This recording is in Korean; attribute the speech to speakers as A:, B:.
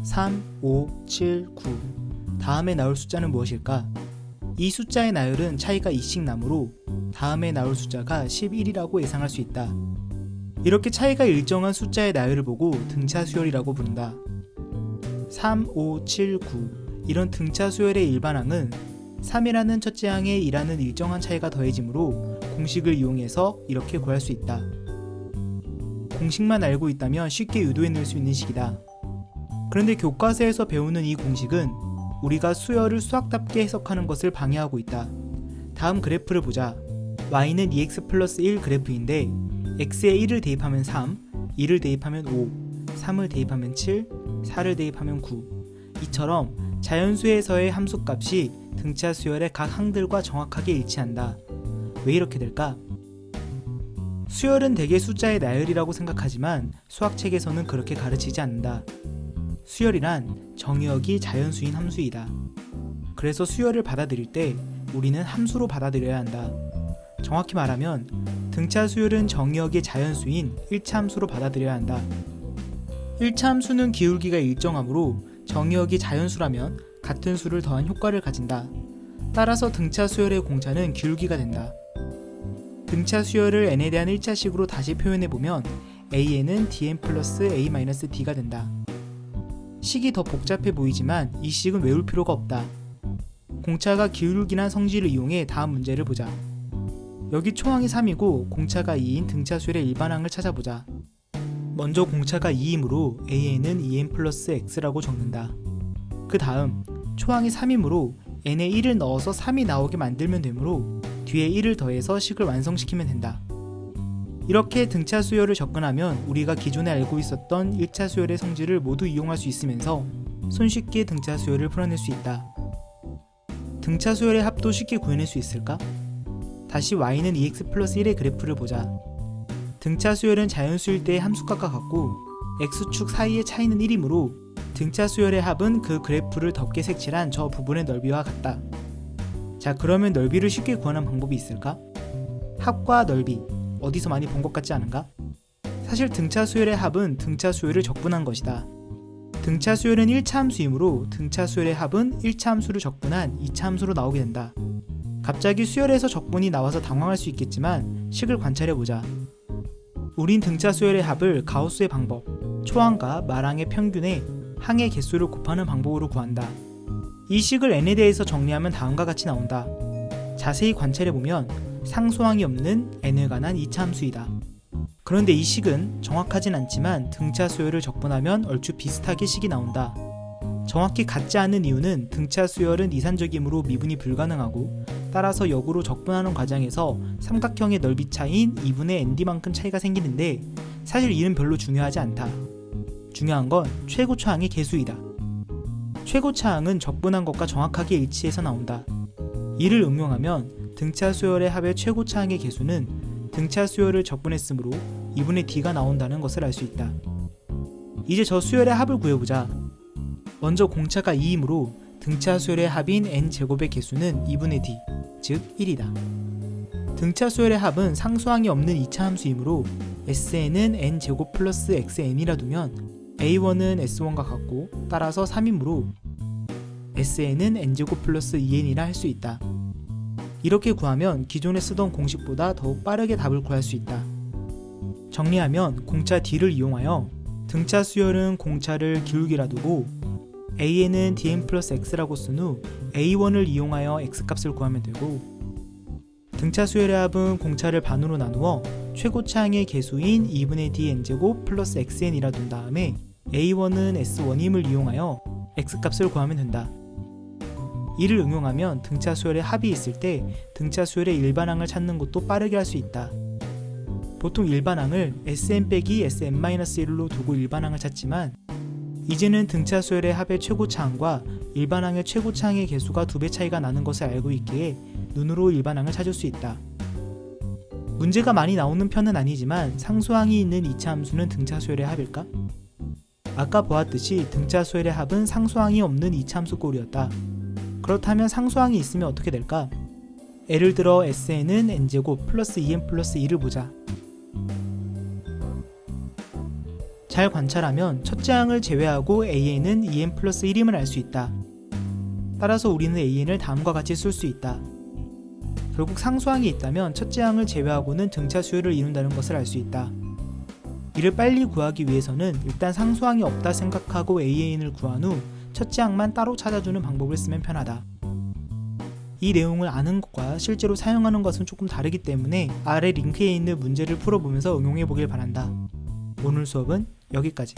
A: 3, 5, 7, 9 다음에 나올 숫자는 무엇일까? 이 숫자의 나열은 차이가 2씩 나므로 다음에 나올 숫자가 11이라고 예상할 수 있다. 이렇게 차이가 일정한 숫자의 나열을 보고 등차 수열이라고 부른다. 3, 5, 7, 9 이런 등차 수열의 일반항은 3이라는 첫째 항에 2라는 일정한 차이가 더해지므로 공식을 이용해서 이렇게 구할 수 있다. 공식만 알고 있다면 쉽게 유도해낼 수 있는 식이다. 그런데 교과서에서 배우는 이 공식은 우리가 수열을 수학답게 해석하는 것을 방해하고 있다. 다음 그래프를 보자. y는 2x 플러스 1 그래프인데 x에 1을 대입하면 3, 2를 대입하면 5, 3을 대입하면 7, 4를 대입하면 9 이처럼 자연수에서의 함수값이 등차 수열의 각 항들과 정확하게 일치한다. 왜 이렇게 될까? 수열은 대개 숫자의 나열이라고 생각하지만 수학책에서는 그렇게 가르치지 않는다. 수열이란 정의역이 자연수인 함수이다. 그래서 수열을 받아들일 때 우리는 함수로 받아들여야 한다. 정확히 말하면 등차 수열은 정의역의 자연수인 1차 함수로 받아들여야 한다. 1차 함수는 기울기가 일정하므로 정의역이 자연수라면 같은 수를 더한 효과를 가진다. 따라서 등차 수열의 공차는 기울기가 된다. 등차 수열을 n에 대한 1차식으로 다시 표현해보면 a는 dn 플러스 a-d가 된다. 식이 더 복잡해 보이지만 이 식은 외울 필요가 없다. 공차가 기울기란 성질을 이용해 다음 문제를 보자. 여기 초항이 3이고 공차가 2인 등차 수열의 일반항을 찾아보자. 먼저 공차가 2이므로 a는 2n 플러스 x라고 적는다. 그 다음 초항이 3이므로 n에 1을 넣어서 3이 나오게 만들면 되므로 뒤에 1을 더해서 식을 완성시키면 된다. 이렇게 등차 수열을 접근하면 우리가 기존에 알고 있었던 1차 수열의 성질을 모두 이용할 수 있으면서 손쉽게 등차 수열을 풀어낼 수 있다. 등차 수열의 합도 쉽게 구해낼 수 있을까? 다시 y는 2x 플러스 1의 그래프를 보자. 등차 수열은 자연수일 때의 함수값과 같고 x축 사이의 차이는 1이므로 등차 수열의 합은 그 그래프를 덮개 색칠한 저 부분의 넓이와 같다. 자, 그러면 넓이를 쉽게 구하는 방법이 있을까? 합과 넓이, 어디서 많이 본 것 같지 않은가? 사실 등차 수열의 합은 등차 수열을 적분한 것이다. 등차 수열은 1차 함수이므로 등차 수열의 합은 1차 함수를 적분한 2차 함수로 나오게 된다. 갑자기 수열에서 적분이 나와서 당황할 수 있겠지만 식을 관찰해보자. 우린 등차 수열의 합을 가우스의 방법, 초항과 마랑의 평균에 항의 개수를 곱하는 방법으로 구한다. 이 식을 n에 대해서 정리하면 다음과 같이 나온다. 자세히 관찰해보면 상수항이 없는 n에 관한 2차 함수이다. 그런데 이 식은 정확하진 않지만 등차 수열을 적분하면 얼추 비슷하게 식이 나온다. 정확히 같지 않은 이유는 등차 수열은 이산적이므로 미분이 불가능하고 따라서 역으로 적분하는 과정에서 삼각형의 넓이 차이인 2분의 nd만큼 차이가 생기는데 사실 이는 별로 중요하지 않다. 중요한 건 최고차항의 개수이다. 최고차항은 적분한 것과 정확하게 일치해서 나온다. 이를 응용하면 등차 수열의 합의 최고차항의 개수는 등차 수열을 적분했으므로 2분의 d가 나온다는 것을 알 수 있다. 이제 저 수열의 합을 구해보자. 먼저 공차가 2이므로 등차 수열의 합인 n제곱의 개수는 2분의 d, 즉 1이다. 등차 수열의 합은 상수항이 없는 2차 함수이므로 sn은 n제곱 플러스 xn이라 두면 a1은 s1과 같고 따라서 3이므로 sn은 n제곱 플러스 2n이라 할 수 있다. 이렇게 구하면 기존에 쓰던 공식보다 더욱 빠르게 답을 구할 수 있다. 정리하면 공차 d를 이용하여 등차 수열은 공차를 기울기라 두고 a는 dn 플러스 x라고 쓴 후 a1을 이용하여 x값을 구하면 되고 등차 수열의 합은 공차를 반으로 나누어 최고차항의 개수인 2분의 d n제곱 플러스 xn이라 둔 다음에 a1은 s1임을 이용하여 x값을 구하면 된다. 이를 응용하면 등차 수열의 합이 있을 때 등차 수열의 일반항을 찾는 것도 빠르게 할 수 있다. 보통 일반항을 sn 빼기 sn-1로 두고 일반항을 찾지만 이제는 등차 수열의 합의 최고차항과 일반항의 최고차항의 개수가 2배 차이가 나는 것을 알고 있기에 눈으로 일반항을 찾을 수 있다. 문제가 많이 나오는 편은 아니지만 상수항이 있는 2차 함수는 등차 수열의 합일까? 아까 보았듯이 등차 수열의 합은 상수항이 없는 2차 함수 꼴이었다. 그렇다면 상수항이 있으면 어떻게 될까? 예를 들어 sn은 n제곱 플러스 2n 플러스 2를 보자. 잘 관찰하면 첫째 항을 제외하고 AN은 2n 플러스 1임을 알 수 있다. 따라서 우리는 AN을 다음과 같이 쓸 수 있다. 결국 상수항이 있다면 첫째 항을 제외하고는 등차 수열을 이룬다는 것을 알 수 있다. 이를 빨리 구하기 위해서는 일단 상수항이 없다 생각하고 AN을 구한 후 첫째 항만 따로 찾아주는 방법을 쓰면 편하다. 이 내용을 아는 것과 실제로 사용하는 것은 조금 다르기 때문에 아래 링크에 있는 문제를 풀어보면서 응용해 보길 바란다. 오늘 수업은 여기까지.